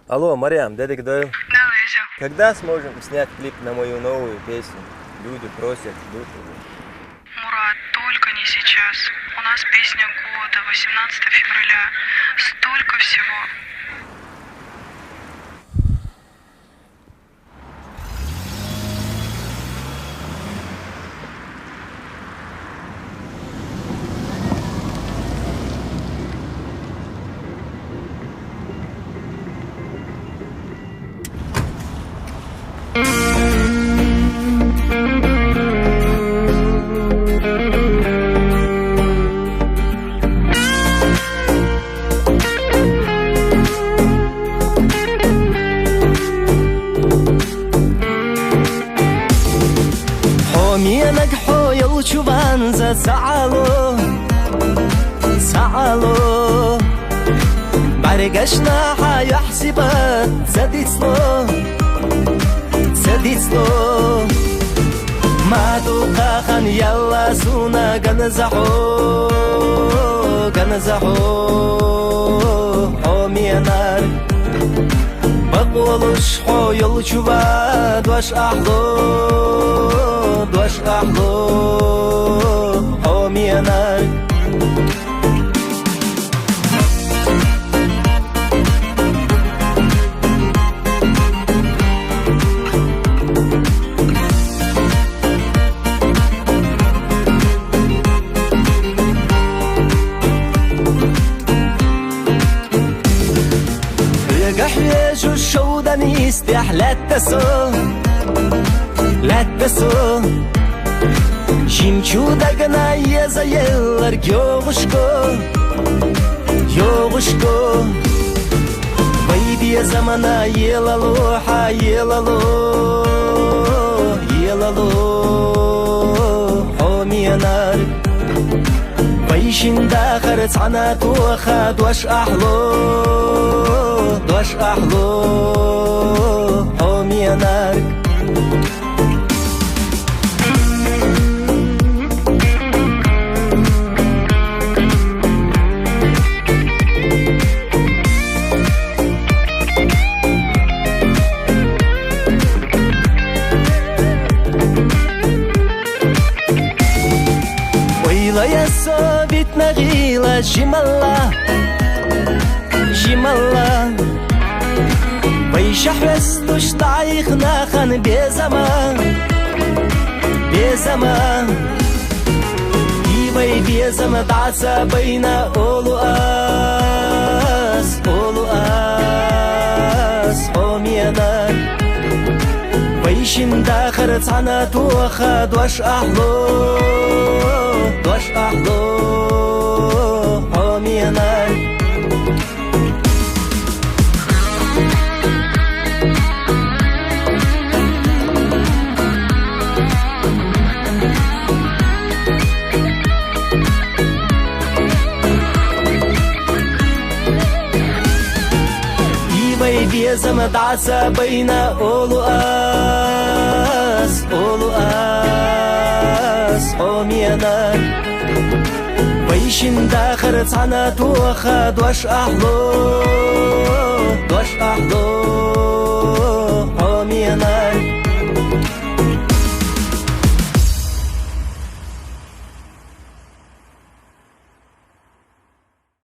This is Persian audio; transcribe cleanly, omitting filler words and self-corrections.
Алло, Марьям, дядя Дойл. Да, Лиза. Когда сможем снять клип на мою новую песню? Люди просят, ждут его. Мурат, только не сейчас. У нас песня года, 18 февраля. Столько всего. شوفانزا سعالو برگشنا حيحسبات زديت سلو ما دوقا خان يلا سونا غنزحو حومي نار بقولش حو يلچوا دوش أحلو حومي نار يجو الشوداني استح لا تسو Жемчугына езайылар Йогушко Вайбия замана елало Хомиянар Вайшинда харцана туха Дуаш ахло Хомиянар يا صابت نغيلة جمالة ويشح رستوش طايخنا خان بزمان يبي بزمان دعسا بين أولو أس حومينا ويشن داخر تعنا توخا دوش أحلو حومينا يبي بيزم دعسا بين أولو أس حومينا ويشن داخر تعنا توخا دوش أحلو